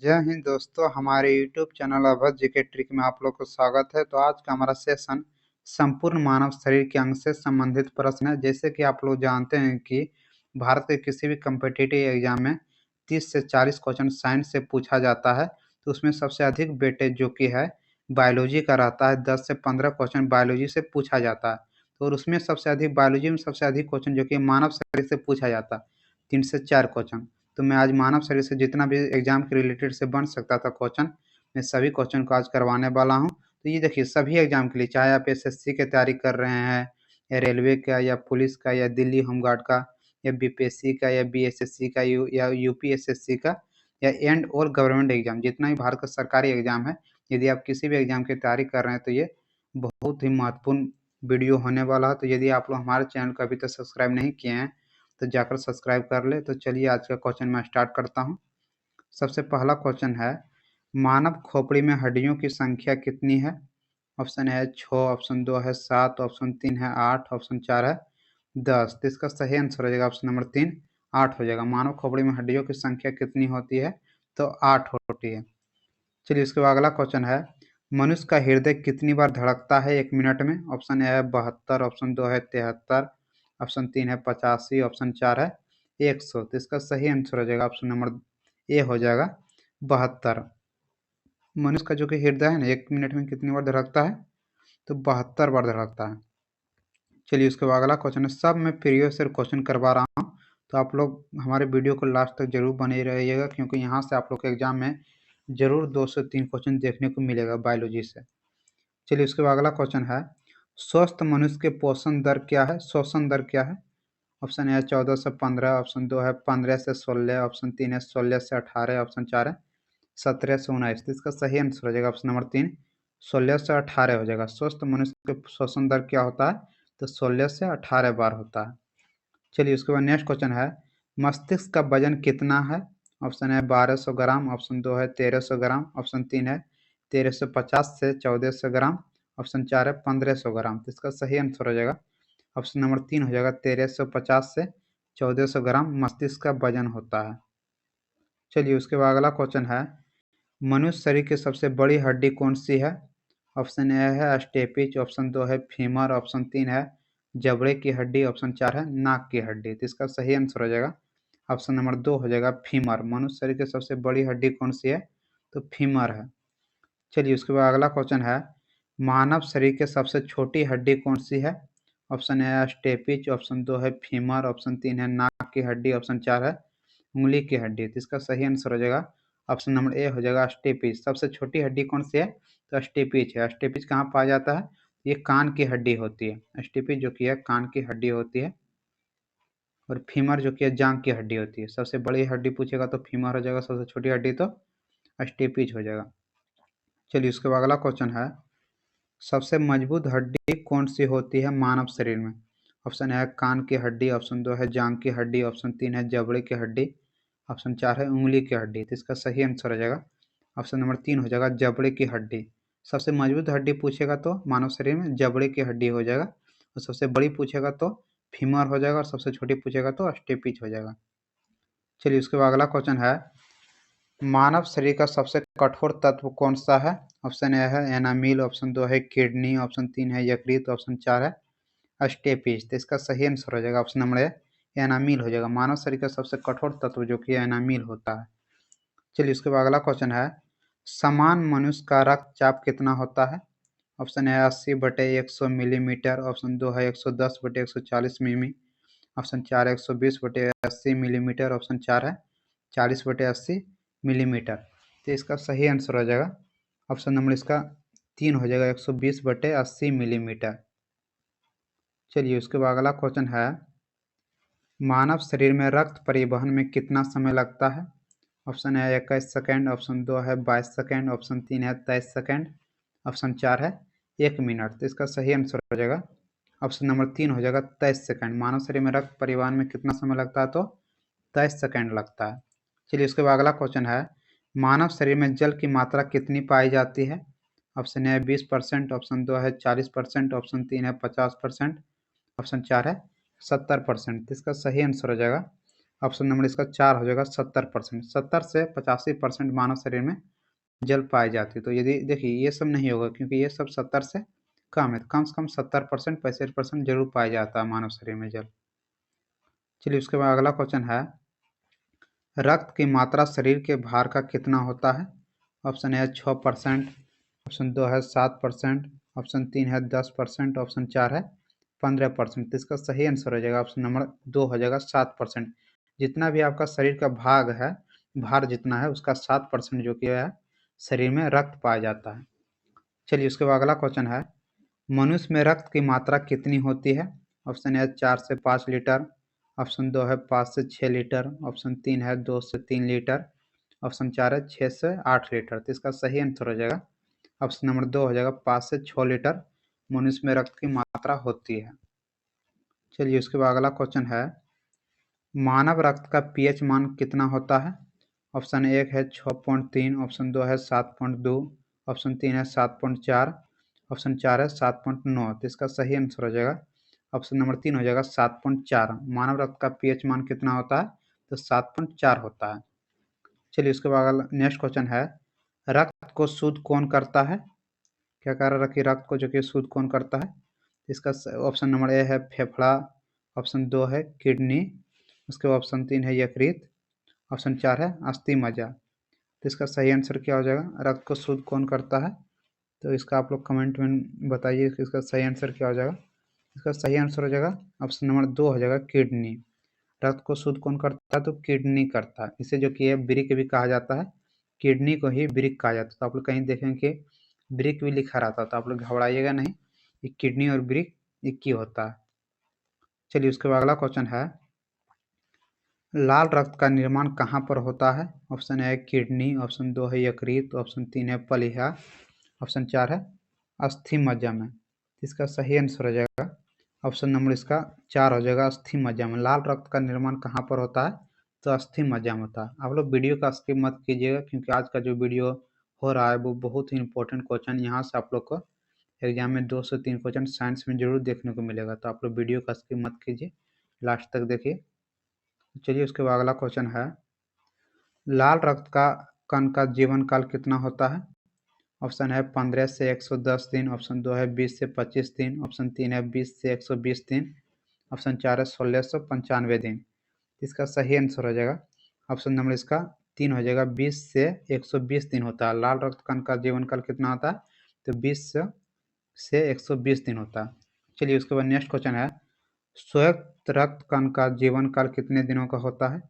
जय हिंद दोस्तों, हमारे YouTube चैनल अभद्र जीके ट्रिक में आप लोग को स्वागत है। तो आज का हमारा सेशन संपूर्ण मानव शरीर के अंग से संबंधित प्रश्न है। जैसे कि आप लोग जानते हैं कि भारत के किसी भी कम्पिटिटिव एग्जाम में 30 से 40 क्वेश्चन साइंस से पूछा जाता है। तो उसमें सबसे अधिक वेटेज जो कि है बायोलॉजी का रहता है। 10 से 15 क्वेश्चन बायोलॉजी से पूछा जाता है। तो और उसमें सबसे अधिक बायोलॉजी में सबसे अधिक क्वेश्चन जो कि मानव शरीर से पूछा जाता है, 3 से 4 क्वेश्चन। तो मैं आज मानव शरीर से जितना भी एग्जाम के रिलेटेड से बन सकता था क्वेश्चन, मैं सभी क्वेश्चन को आज करवाने वाला हूं। तो ये देखिए, सभी एग्जाम के लिए, चाहे आप एसएससी की तैयारी कर रहे हैं या रेलवे का या पुलिस का या दिल्ली होमगार्ड का या बीपीएससी का या बीएसएससी का या यूपीएसएससी का या एंड और गवर्नमेंट एग्जाम, जितना भी भारत का सरकारी एग्जाम है, यदि आप किसी भी एग्जाम की तैयारी कर रहे हैं तो ये बहुत ही महत्वपूर्ण वीडियो होने वाला है। तो यदि आप लोग हमारे चैनल को अभी तक सब्सक्राइब नहीं किए हैं तो जाकर सब्सक्राइब कर ले। तो चलिए आज का क्वेश्चन मैं स्टार्ट करता हूं। सबसे पहला क्वेश्चन है, मानव खोपड़ी में हड्डियों की संख्या कितनी है? ऑप्शन है 6, ऑप्शन 2 है 7, ऑप्शन 3 है 8, ऑप्शन 4 है 10। तो इसका सही आंसर हो जाएगा ऑप्शन नंबर 3, 8 हो जाएगा। मानव खोपड़ी में हड्डियों की संख्या कितनी होती है? तो 8 होती है। चलिए इसके बाद अगला क्वेश्चन है, मनुष्य का हृदय कितनी बार धड़कता है 1 मिनट में? ऑप्शन ए है 72, ऑप्शन 2 है 73, ऑप्शन 3 है 85, ऑप्शन 4 है 100। तो इसका सही आंसर हो जाएगा ऑप्शन नंबर ए हो जाएगा 72। मनुष्य का जो कि हृदय है ना, 1 मिनट में कितनी बार धड़कता है? तो 72 बार धड़कता है। चलिए उसके बाद अगला क्वेश्चन है, सब मैं प्रीवियस ईयर क्वेश्चन करवा रहा हूँ, तो आप लोग हमारे वीडियो को लास्ट तक जरूर बने रहिएगा, क्योंकि यहाँ से आप लोग के एग्जाम में जरूर 2 से 3 क्वेश्चन देखने को मिलेगा बायोलॉजी से। चलिए उसके बाद अगला क्वेश्चन है, स्वस्थ मनुष्य के पोषण दर क्या है? श्वसन दर क्या है? ऑप्शन ए 14 से 15, ऑप्शन 2 है 15 से 16, ऑप्शन 3 है 16 से 18, ऑप्शन 4 है 17 से 19। तो इसका सही आंसर हो जाएगा ऑप्शन नंबर 3, 16 से 18 हो जाएगा। स्वस्थ मनुष्य के श्वसन दर क्या होता है? तो 16 से 18 बार होता है। चलिए उसके बाद नेक्स्ट क्वेश्चन है, मस्तिष्क का वजन कितना है? ऑप्शन है 1200 ग्राम, ऑप्शन 2 है 1300 ग्राम, ऑप्शन 3 है 1350 से 1400 ग्राम, ऑप्शन 4 है 1500 ग्राम। तो इसका सही आंसर हो जाएगा ऑप्शन नंबर 3 हो जाएगा 1350 से 1400 ग्राम मस्तिष्क का वजन होता है। चलिए उसके बाद अगला क्वेश्चन है, मनुष्य शरीर की सबसे बड़ी हड्डी कौन सी है? ऑप्शन ए है स्टेपिच, ऑप्शन 2 है फीमर, ऑप्शन 3 है जबड़े की हड्डी, ऑप्शन 4 है नाक की हड्डी। तो इसका सही आंसर हो जाएगा ऑप्शन नंबर 2 हो जाएगा फीमर। मनुष्य शरीर की सबसे बड़ी हड्डी कौन सी है? तो फीमर है। चलिए उसके बाद अगला क्वेश्चन है, मानव शरीर की सबसे छोटी हड्डी कौन सी है? ऑप्शन ए स्टेपिच, ऑप्शन 2 है फीमर, ऑप्शन 3 है नाक की हड्डी, ऑप्शन 4 है उंगली की हड्डी। तो इसका सही आंसर हो जाएगा ऑप्शन नंबर ए हो जाएगा स्टेपिच। सबसे छोटी हड्डी कौन सी है? तो स्टेपिच है। स्टेपिच कहाँ पाया जाता है? ये कान की हड्डी होती है। स्टेपिच जो कि है कान की हड्डी होती है, और फीमर जो कि है जांघ की हड्डी होती है। सबसे बड़ी हड्डी पूछेगा तो फीमर हो जाएगा, सबसे छोटी हड्डी तो स्टेपिच हो जाएगा। चलिए उसके बाद अगला क्वेश्चन है, सबसे मजबूत हड्डी कौन सी होती है मानव शरीर में? ऑप्शन है कान की हड्डी, ऑप्शन 2 है जांघ की हड्डी, ऑप्शन 3 है जबड़े की हड्डी, ऑप्शन 4 है उंगली की हड्डी। तो इसका सही आंसर हो जाएगा ऑप्शन नंबर 3 हो जाएगा जबड़े की हड्डी। सबसे मजबूत हड्डी पूछेगा तो मानव शरीर में जबड़े की हड्डी हो जाएगा, और सबसे बड़ी पूछेगा तो फीमर हो जाएगा, और सबसे छोटी पूछेगा तो स्टेपिच हो जाएगा। चलिए उसके बाद अगला क्वेश्चन है, मानव शरीर का सबसे कठोर तत्व कौन सा है? ऑप्शन ए है एनामिल, ऑप्शन 2 है किडनी, ऑप्शन 3 है यकृत, ऑप्शन 4 है स्टेपिज। तो इसका सही आंसर हो जाएगा ऑप्शन नंबर ए एनामिल हो जाएगा। मानव शरीर का सबसे कठोर तत्व जो कि एनामिल होता है। चलिए उसके बाद अगला क्वेश्चन है, समान मनुष्य का रक्तचाप कितना होता है? ऑप्शन है 80/100 मिलीमीटर, ऑप्शन 2 है 110/140 मिमी, ऑप्शन 4 है 120/80 मिलीमीटर, ऑप्शन 4 है 40/80 मिलीमीटर। तो इसका सही आंसर हो जाएगा ऑप्शन नंबर इसका 3 हो जाएगा 120/80 मिलीमीटर। चलिए उसके बाद अगला क्वेश्चन है, मानव शरीर में रक्त परिवहन में कितना समय लगता है? ऑप्शन है 21 सेकेंड, ऑप्शन 2 है 22 सेकेंड, ऑप्शन 3 है 23 सेकेंड, ऑप्शन 4 है 1 मिनट। तो इसका सही आंसर हो जाएगा ऑप्शन नंबर 3 हो जाएगा 23 सेकेंड। मानव शरीर में रक्त परिवहन में कितना समय लगता है? तो 23 सेकेंड लगता है। चलिए उसके बाद अगला क्वेश्चन है, मानव शरीर में जल की मात्रा कितनी पाई जाती है? ऑप्शन है 20%, ऑप्शन 2 है 40%, ऑप्शन 3 है 50%, ऑप्शन 4 है 70%। इसका सही आंसर हो जाएगा ऑप्शन नंबर इसका 4 हो जाएगा 70%। 70 से 85% मानव शरीर में जल पाई जाती है। तो यदि देखिए ये सब नहीं होगा क्योंकि ये सब 70 से कम है, कम से कम 70% 65% जरूर पाया जाता है मानव शरीर में जल। चलिए उसके बाद अगला क्वेश्चन है, रक्त की मात्रा शरीर के भार का कितना होता है? ऑप्शन ए है 6%, ऑप्शन 2 है 7%, ऑप्शन 3 है 10%, ऑप्शन 4 है 15%। तो इसका सही आंसर हो जाएगा ऑप्शन नंबर 2 हो जाएगा 7%। जितना भी आपका शरीर का भाग है, भार जितना है उसका 7% जो कि है शरीर में रक्त पाया जाता है। चलिए उसके बाद अगला क्वेश्चन है, मनुष्य में रक्त की मात्रा कितनी होती है? ऑप्शन ए 4 से 5 लीटर, ऑप्शन 2 है 5 से 6 लीटर, ऑप्शन 3 है 2 से 3 लीटर, ऑप्शन 4 है 6 से 8 लीटर। तो इसका सही आंसर हो जाएगा ऑप्शन नंबर 2 हो जाएगा 5 से 6 लीटर मनुष्य में रक्त की मात्रा होती है। चलिए उसके बाद अगला क्वेश्चन है, मानव रक्त का पीएच मान कितना होता है? ऑप्शन 1 है 6.3, ऑप्शन 2 है 7.2, ऑप्शन 3 है 7.4, ऑप्शन 4 है 7.9। तो इसका सही आंसर हो जाएगा ऑप्शन नंबर 3 हो जाएगा 7.4। मानव रक्त का पीएच मान कितना होता है? तो 7.4 होता है। चलिए उसके बाद नेक्स्ट क्वेश्चन है, रक्त को शुद्ध कौन करता है? क्या कह रहा है कि रक्त को जो कि शुद्ध कौन करता है? इसका ऑप्शन नंबर ए है फेफड़ा, ऑप्शन 2 है किडनी, उसके बाद ऑप्शन 3 है यकृत, ऑप्शन 4 है अस्थि मज्जा। तो इसका सही आंसर क्या हो जाएगा? रक्त को शुद्ध कौन करता है? तो इसका आप लोग कमेंट में बताइए कि इसका सही आंसर क्या हो जाएगा। इसका सही आंसर हो जाएगा ऑप्शन नंबर 2 हो जाएगा किडनी। रक्त को शुद्ध कौन करता है? तो किडनी करता है। इसे जो कि है ब्रिक भी कहा जाता है, किडनी को ही ब्रिक कहा जाता है। तो आप लोग कहीं देखेंगे कि ब्रिक भी लिखा रहता है, तो आप लोग घबराइएगा नहीं, ये किडनी और ब्रिक एक ही होता है। चलिए उसके बाद अगला क्वेश्चन है, लाल रक्त का निर्माण कहाँ पर होता है? ऑप्शन ए किडनी, ऑप्शन 2 है यकृत, ऑप्शन 3 है पलिहा, ऑप्शन 4 है अस्थि मज्जा में। इसका सही आंसर हो जाएगा ऑप्शन नंबर इसका 4 हो जाएगा अस्थि मज्जा में। लाल रक्त का निर्माण कहाँ पर होता है? तो अस्थि मज्जा में होता है। आप लोग वीडियो का स्किप मत कीजिएगा क्योंकि आज का जो वीडियो हो रहा है वो बहुत ही इंपॉर्टेंट क्वेश्चन यहाँ से आप लोग को एग्जाम में 2 से 3 क्वेश्चन साइंस में जरूर देखने को मिलेगा। तो आप लोग वीडियो का स्किप मत कीजिए, लास्ट तक देखिए। चलिए उसके बाद अगला क्वेश्चन है, लाल रक्त का कण का जीवन काल कितना होता है? ऑप्शन है 15 से 110 दिन, ऑप्शन 2 है 20 से 25 दिन, ऑप्शन 3 है 20 से 120 दिन, ऑप्शन 4 है 1695 दिन। इसका सही आंसर हो जाएगा ऑप्शन नंबर इसका 3 हो जाएगा 20 से 120 दिन होता है। लाल रक्त कण का जीवन काल कितना होता है? तो 20 से 120 दिन होता है। चलिए उसके बाद नेक्स्ट क्वेश्चन है, श्वेत रक्त कण का जीवन काल कितने दिनों का होता है?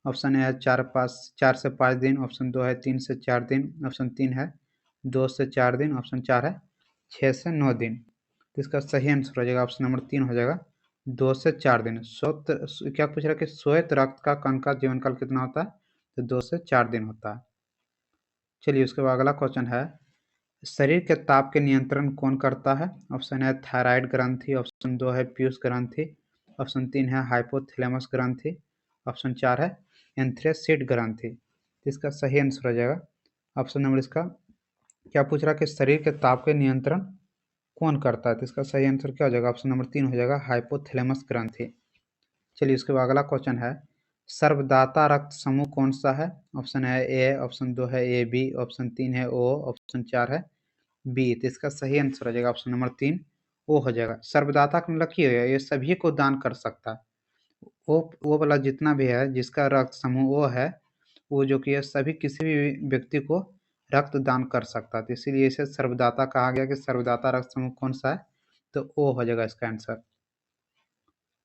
ऑप्शन ए है 4 से 5 दिन, ऑप्शन 2 है 3 से 4 दिन, ऑप्शन 3 है 2 से 4 दिन, ऑप्शन 4 है 6 से 9 दिन। तो इसका सही आंसर हो जाएगा ऑप्शन नंबर 3 हो जाएगा 2 से 4 दिन। क्या पूछ रहा है कि श्वेत रक्त का कण का जीवन काल कितना होता है? तो 2 से 4 दिन होता है। चलिए उसके बाद अगला क्वेश्चन है, शरीर के ताप के नियंत्रण कौन करता है? ऑप्शन है थायराइड ग्रंथि, ऑप्शन 2 है पीयूष ग्रंथि, ऑप्शन 3 है हाइपोथैलेमस ग्रंथि, ऑप्शन 4 है एंथ्रेसीड ग्रंथि। इसका सही आंसर हो जाएगा ऑप्शन नंबर इसका, क्या पूछ रहा है कि शरीर के ताप के नियंत्रण कौन करता है? तो इसका सही आंसर क्या हो जाएगा? ऑप्शन नंबर 3 हो जाएगा हाइपोथैलेमस ग्रंथि। चलिए उसके बाद अगला क्वेश्चन है, सर्वदाता रक्त समूह कौन सा है? ऑप्शन है ए, ऑप्शन 2 है ए बी, ऑप्शन 3 है ओ, ऑप्शन 4 है बी। तो इसका सही आंसर हो जाएगा ऑप्शन नंबर 3 ओ हो जाएगा। सर्वदाता का मतलब क्या है? ये सभी को दान कर सकता है। वो वाला जितना भी है जिसका रक्त समूह वो है, वो जो कि है सभी किसी भी व्यक्ति को रक्त दान कर सकता है। तो इसीलिए इसे सर्वदाता कहा गया कि सर्वदाता रक्त समूह कौन सा है? तो ओ हो जाएगा इसका आंसर।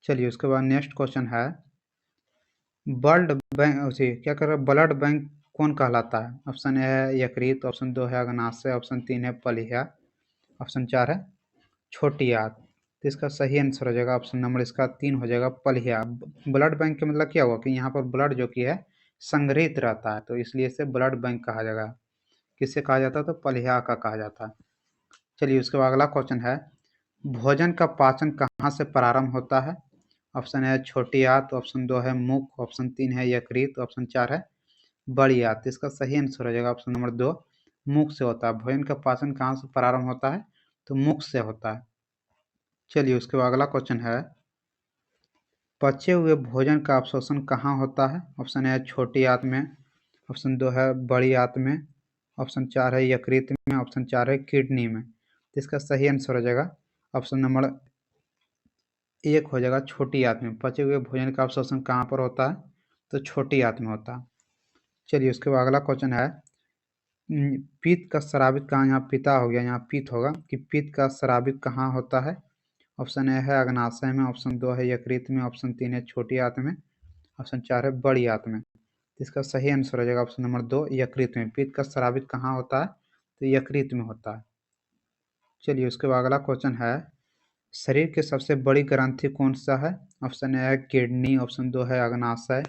चलिए उसके बाद नेक्स्ट क्वेश्चन है, ब्लड बैंक क्या कर रहा है, ब्लड बैंक कौन कहलाता है? ऑप्शन ए है यकृत, ऑप्शन 2 है अग्नाशय, ऑप्शन 3 है पलिहा, ऑप्शन 4 है छोटी आंत। तो इसका सही आंसर हो जाएगा ऑप्शन नंबर इसका 3 हो जाएगा पलिहा। ब्लड बैंक का मतलब क्या हुआ कि यहाँ पर ब्लड जो कि है संग्रहित रहता है, तो इसलिए इसे ब्लड बैंक कहा जाएगा। किससे कहा जाता है? तो पलिहा का कहा जाता है। चलिए उसके बाद अगला क्वेश्चन है, भोजन का पाचन कहाँ से प्रारंभ होता है? ऑप्शन है छोटी आंत, ऑप्शन 2 है मुख, ऑप्शन 3 है यकृत, ऑप्शन 4 है बड़ी आंत। इसका सही आंसर हो जाएगा ऑप्शन नंबर 2 मुख से होता है। भोजन का पाचन कहाँ से प्रारंभ होता है? तो मुख से होता है। चलिए उसके बाद अगला क्वेश्चन है, पचे हुए भोजन का अवशोषण कहाँ होता है? ऑप्शन ए है छोटी आंत में, ऑप्शन 2 है बड़ी आंत में, ऑप्शन 4 है यकृत में, ऑप्शन 4 है किडनी में। तो इसका सही आंसर हो जाएगा ऑप्शन नंबर 1 हो जाएगा छोटी आंत में। पचे हुए भोजन का अवशोषण कहाँ पर होता है? तो छोटी आंत में होता है। चलिए उसके बाद अगला क्वेश्चन है पित्त का स्रावित कहाँ, यहाँ पिता हो गया, यहाँ पित्त होगा कि पित्त का स्रावित कहाँ होता है? ऑप्शन ए है अग्नाशय में, ऑप्शन 2 है यकृत में, ऑप्शन 3 है छोटी आंत में, ऑप्शन 4 है बड़ी आंत में। इसका सही आंसर हो जाएगा ऑप्शन नंबर 2 यकृत में। पित्त का स्रावित कहाँ होता है? तो यकृत में होता है। चलिए उसके बाद अगला क्वेश्चन है शरीर की सबसे बड़ी ग्रंथि कौन सा है? ऑप्शन ए है किडनी, ऑप्शन 2 है अग्नाशय,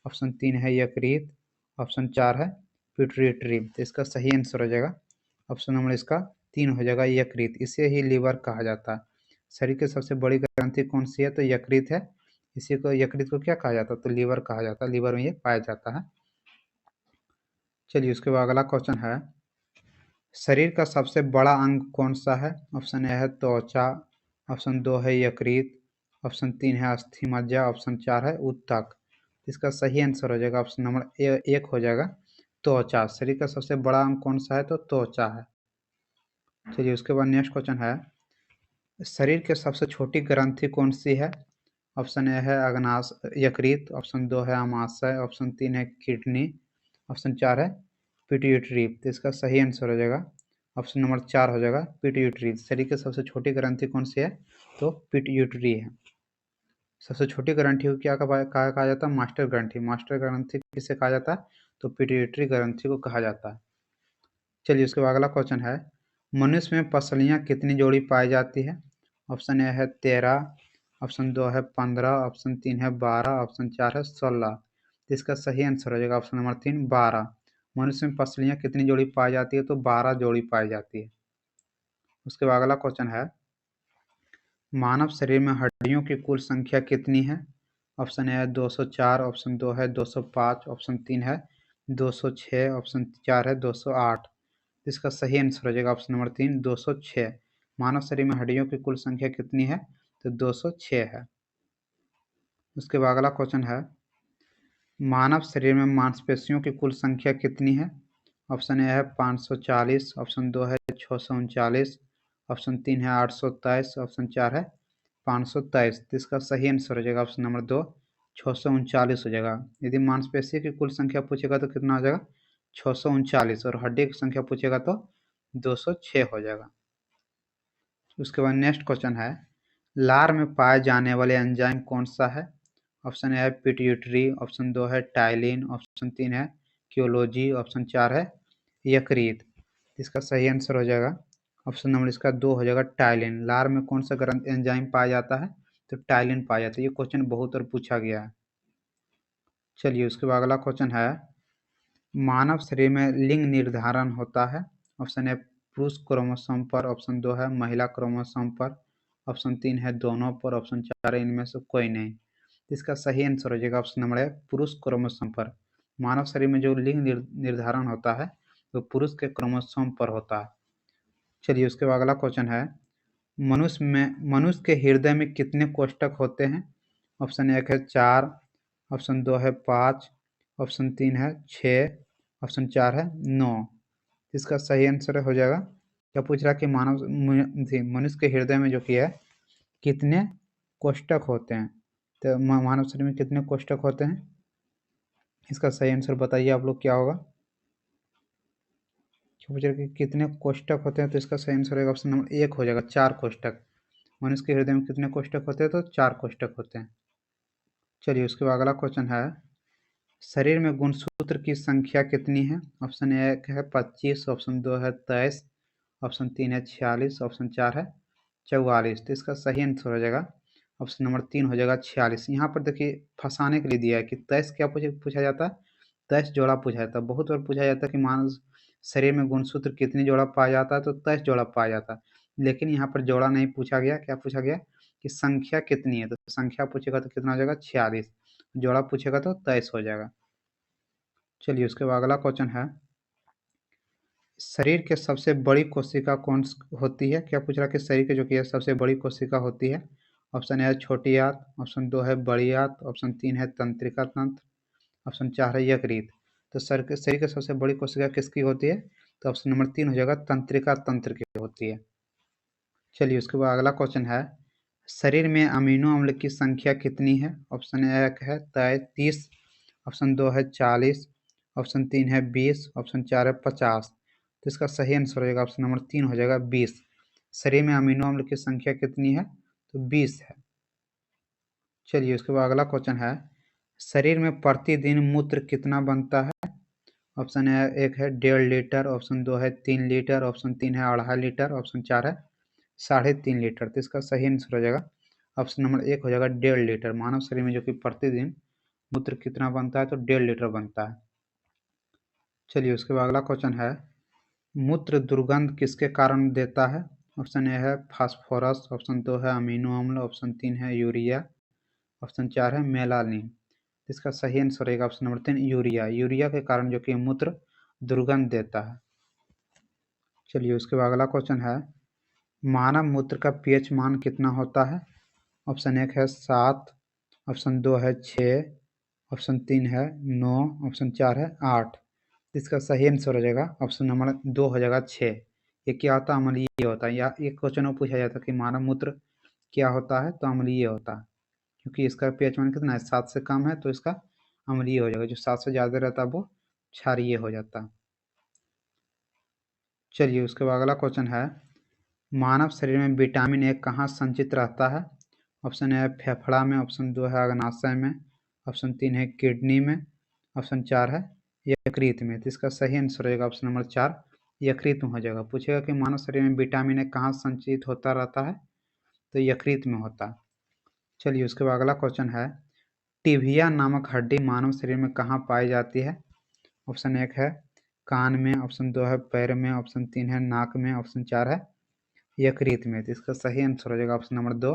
ऑप्शन 3 है यकृत, ऑप्शन 4 है पिट्यूटरी। तो इसका सही आंसर हो जाएगा ऑप्शन नंबर इसका 3 हो जाएगा यकृत। इसे ही लीवर कहा जाता है। शरीर की सबसे बड़ी ग्रंथि कौन सी है? तो यकृत है। इसी को यकृत को क्या कहा जाता है? तो लीवर कहा जाता है। लीवर में ये पाया जाता है। चलिए उसके बाद अगला क्वेश्चन है शरीर का सबसे बड़ा अंग कौन सा है? ऑप्शन ए है त्वचा, ऑप्शन 2 है यकृत, ऑप्शन 3 है अस्थि मज्जा, ऑप्शन 4 है ऊतक। इसका सही आंसर हो जाएगा ऑप्शन नंबर 1 हो जाएगा त्वचा। शरीर का सबसे बड़ा अंग कौन सा है? तो त्वचा है। चलिए उसके बाद नेक्स्ट क्वेश्चन है शरीर की सबसे छोटी ग्रंथि कौन सी है? ऑप्शन ए है अग्नाश यकृत, ऑप्शन 2 है अमाशय, ऑप्शन 3 है किडनी, ऑप्शन 4 है पिट्यूटरी। तो इसका सही आंसर हो जाएगा ऑप्शन नंबर 4 हो जाएगा पिट्यूटरी। शरीर की सबसे छोटी ग्रंथि कौन सी है? तो पिट्यूटरी है। सबसे छोटी ग्रंथि को क्या कहा जाता है? मास्टर ग्रंथि। मास्टर ग्रंथि किसे कहा जाता है? तो पिट्यूटरी ग्रंथि को कहा जाता है। चलिए उसके बाद अगला क्वेश्चन है मनुष्य में पसलियाँ कितनी जोड़ी पाई जाती है? ऑप्शन ए है 13, ऑप्शन 2 है 15, ऑप्शन 3 है 12, ऑप्शन 4 है 16। इसका सही आंसर हो जाएगा ऑप्शन नंबर 3 12। मनुष्य में पसलियाँ कितनी जोड़ी पाई जाती है? तो 12 जोड़ी पाई जाती है। उसके बाद अगला क्वेश्चन है मानव शरीर में हड्डियों की कुल संख्या कितनी है? ऑप्शन ए है 204, ऑप्शन 2 है 205, ऑप्शन 3 है 206, ऑप्शन 4 है 208। इसका सही आंसर हो जाएगा ऑप्शन नंबर 3 206। मानव शरीर में हड्डियों की कुल संख्या कितनी है? तो 206 है। उसके बाद अगला क्वेश्चन है मानव शरीर में मांसपेशियों की कुल संख्या कितनी है? ऑप्शन ए है 540, ऑप्शन 2 है 639, ऑप्शन 3 है 823, ऑप्शन 4 है 523। तो इसका सही आंसर हो जाएगा ऑप्शन नंबर 2 639 हो जाएगा। यदि मांसपेशी की कुल संख्या पूछेगा तो कितना हो जाएगा? 639। और हड्डी की संख्या पूछेगा तो 206 हो जाएगा। उसके बाद नेक्स्ट क्वेश्चन है लार में पाए जाने वाले एंजाइम कौन सा है? ऑप्शन ए है पिट्यूटरी, ऑप्शन 2 है टाइलिन, ऑप्शन 3 है क्योलॉजी, ऑप्शन 4 है यकृत। इसका सही आंसर हो जाएगा ऑप्शन नंबर इसका 2 हो जाएगा टाइलिन। लार में कौन सा ग्रंथ एंजाइम पाया जाता है? तो टाइलिन पाया जाता है। ये क्वेश्चन बहुत बार पूछा गया है। चलिए उसके बाद अगला क्वेश्चन है मानव शरीर में लिंग निर्धारण होता है। ऑप्शन ए पुरुष क्रोमोसोम पर, ऑप्शन 2 है महिला क्रोमोसोम पर, ऑप्शन 3 है दोनों पर, ऑप्शन 4 है इनमें से कोई नहीं। इसका सही आंसर हो जाएगा ऑप्शन नंबर है पुरुष क्रोमोसोम पर। मानव शरीर में जो लिंग निर्धारण होता है वो पुरुष के क्रोमोसोम पर होता है। चलिए उसके बाद अगला क्वेश्चन है मनुष्य के हृदय में कितने कोष्ठक होते हैं? ऑप्शन 1 है 4, ऑप्शन 2 है 5, ऑप्शन 3 है 6, ऑप्शन 4 है 9। इसका सही आंसर हो जाएगा क्या पूछ रहा है कि मनुष्य के हृदय में जो कि है कितने कोष्ठक होते हैं? तो मानव शरीर में कितने कोष्ठक होते हैं? इसका सही आंसर बताइए आप लोग क्या होगा? पूछ रहा है कि कितने कोष्ठक होते हैं? तो इसका सही आंसर होगा ऑप्शन नंबर 1 हो जाएगा 4 कोष्ठक। मनुष्य के हृदय में कितने कोष्ठक होते हैं? तो 4 कोष्ठक होते हैं। चलिए उसके बाद अगला क्वेश्चन है शरीर में गुणसूत्र की संख्या कितनी है? ऑप्शन 1 है 25, ऑप्शन 2 है 23, ऑप्शन 3 है 46, ऑप्शन 4 है 44। तो इसका सही आंसर हो जाएगा ऑप्शन नंबर 3 हो जाएगा 46। यहाँ पर देखिए फंसाने के लिए दिया है कि 23 क्या पूछा जाता है? 23 जोड़ा पूछा जाता है। बहुत बार पूछा जाता है कि मानव शरीर में गुणसूत्र कितनी जोड़ा पाया जाता है? तो 23 जोड़ा पाया जाता है। लेकिन यहाँ पर जोड़ा नहीं पूछा गया। क्या पूछा गया कि संख्या कितनी है? तो संख्या पूछेगा तो कितना हो जाएगा? 46। जोड़ा पूछेगा तो 23 हो जाएगा। चलिए उसके बाद अगला क्वेश्चन है शरीर के सबसे बड़ी कोशिका कौन होती है? क्या पूछ रहा है कि शरीर के जो कि सबसे बड़ी कोशिका होती है? ऑप्शन ए है छोटी आंत, ऑप्शन 2 है बड़ी आंत, ऑप्शन 3 है तंत्रिका तंत्र, ऑप्शन 4 है यकृत। तो शरीर की सबसे बड़ी कोशिका किसकी होती है? तो ऑप्शन नंबर 3 हो जाएगा तंत्रिका तंत्र की होती है। चलिए उसके बाद अगला क्वेश्चन है, शरीर में अमीनो अम्ल की संख्या कितनी है? ऑप्शन 1 है 33, ऑप्शन 2 है 40, ऑप्शन 3 है 20, ऑप्शन 4 है 50। तो इसका सही आंसर हो जाएगा ऑप्शन नंबर 3 हो जाएगा 20। शरीर में अमीनो अम्ल की संख्या कितनी है? तो 20 है। चलिए उसके बाद अगला क्वेश्चन है, शरीर में प्रतिदिन मूत्र कितना बनता है? ऑप्शन एक है 1.5 लीटर, ऑप्शन 2 है 3 लीटर, ऑप्शन 3 है 2.5 लीटर, ऑप्शन 4 है 3.5 लीटर। तो इसका सही आंसर हो जाएगा ऑप्शन नंबर 1 हो जाएगा 1.5 लीटर। मानव शरीर में जो कि प्रतिदिन मूत्र कितना बनता है? तो 1.5 लीटर बनता है। चलिए उसके बाद अगला क्वेश्चन है, मूत्र दुर्गंध किसके कारण देता है? ऑप्शन ए है फास्फोरस, ऑप्शन 2 है अमीनो अम्ल, ऑप्शन 3 है यूरिया, ऑप्शन 4 है मेलानिन। इसका सही आंसर रहेगा ऑप्शन नंबर 3 यूरिया। यूरिया के कारण जो कि मूत्र दुर्गंध देता है। चलिए उसके बाद अगला क्वेश्चन है, मानव मूत्र का पीएच मान कितना होता है? ऑप्शन 1 है 7, ऑप्शन 2 है 6, ऑप्शन 3 है 9, ऑप्शन 4 है 8। इसका सही आंसर हो जाएगा ऑप्शन नंबर 2 हो जाएगा 6। ये क्या होता है? अम्लीय होता है। या एक क्वेश्चन में पूछा जाता है कि मानव मूत्र क्या होता है? तो अम्लीय होता है, क्योंकि इसका पीएच मान कितना है? 7 से कम है तो इसका अम्लीय हो जाएगा। जो 7 से ज़्यादा रहता है वो क्षारीय हो जाता है। चलिए उसके बाद अगला क्वेश्चन है, मानव शरीर में विटामिन ए कहाँ संचित रहता है? ऑप्शन ए है फेफड़ा में, ऑप्शन 2 है अग्नाशय में, ऑप्शन 3 है किडनी में, ऑप्शन 4 है यकृत में। तो इसका सही आंसर रहेगा ऑप्शन नंबर 4 यकृत में हो जाएगा। पूछेगा कि मानव शरीर में विटामिन ए कहाँ संचित होता रहता है? तो यकृत में होता है। चलिए उसके बाद अगला क्वेश्चन है, टिबिया नामक हड्डी मानव शरीर में कहाँ पाई जाती है? ऑप्शन 1 है कान में, ऑप्शन 2 है पैर में, ऑप्शन 3 है नाक में, ऑप्शन 4 है यकृत में। तो इसका सही आंसर हो जाएगा ऑप्शन नंबर 2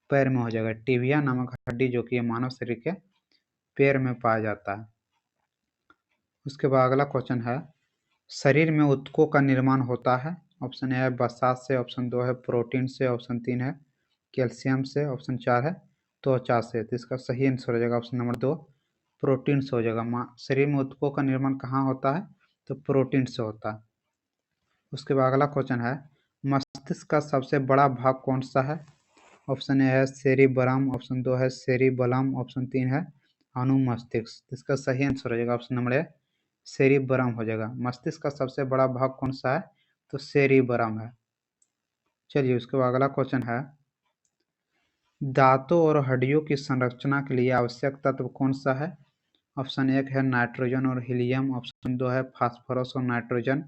पैर में हो जाएगा। टिबिया नामक हड्डी जो कि मानव शरीर के पैर में पाया जाता है। उसके बाद अगला क्वेश्चन है, शरीर में ऊतकों का निर्माण होता है? ऑप्शन ए है वसा से, ऑप्शन 2 है प्रोटीन से, ऑप्शन 3 है कैल्शियम से, ऑप्शन 4 है त्वचा से। तो इसका सही आंसर हो जाएगा ऑप्शन नंबर 2 प्रोटीन से हो जाएगा। शरीर में ऊतकों का निर्माण कहाँ होता है? तो प्रोटीन से होता है। उसके बाद अगला क्वेश्चन है, मस्तिष्क का सबसे बड़ा भाग कौन सा है? ऑप्शन ए है सेरिबरम, ऑप्शन 2 है सेरिबलम, ऑप्शन 3 है अनुमस्तिष्क। इसका सही आंसर हो जाएगा ऑप्शन नंबर ए सेरिबरम हो जाएगा। मस्तिष्क का सबसे बड़ा भाग कौन सा है? तो सेरिबरम है। चलिए उसके बाद अगला क्वेश्चन है, दांतों और हड्डियों की संरचना के लिए आवश्यक तत्व कौन सा है? ऑप्शन 1 है नाइट्रोजन और हीलियम, ऑप्शन 2 है फास्फोरस और नाइट्रोजन,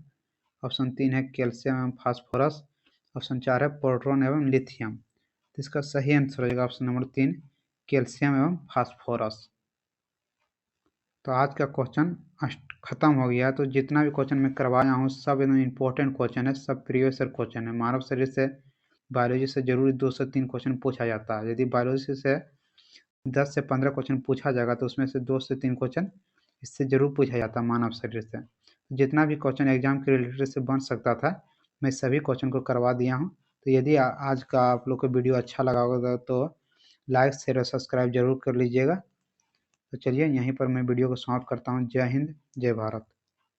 ऑप्शन 3 है कैल्शियम एवं फास्फोरस, ऑप्शन 4 है प्रोटॉन एवं लिथियम। तो इसका सही आंसर हो जाएगा ऑप्शन नंबर 3 कैल्शियम एवं फास्फोरस। तो आज का क्वेश्चन खत्म हो गया। तो जितना भी क्वेश्चन मैं करवाया हूँ सब एकदम इंपॉर्टेंट क्वेश्चन है, सब प्रीवियस ईयर क्वेश्चन है। मानव शरीर से बायोलॉजी से जरूरी 2 से 3 क्वेश्चन पूछा जाता है। यदि बायोलॉजी से 10 से 15 क्वेश्चन पूछा जाएगा तो उसमें से 2 से 3 क्वेश्चन इससे जरूर पूछा जाता है मानव शरीर से। जितना भी क्वेश्चन एग्जाम के रिलेटेड से बन सकता था मैं सभी क्वेश्चन को करवा दिया हूँ। तो यदि आज का आप लोग को वीडियो अच्छा लगा होगा तो लाइक शेयर और सब्सक्राइब जरूर कर लीजिएगा। तो चलिए यहीं पर मैं वीडियो को समाप्त करता हूँ। जय हिंद, जय भारत।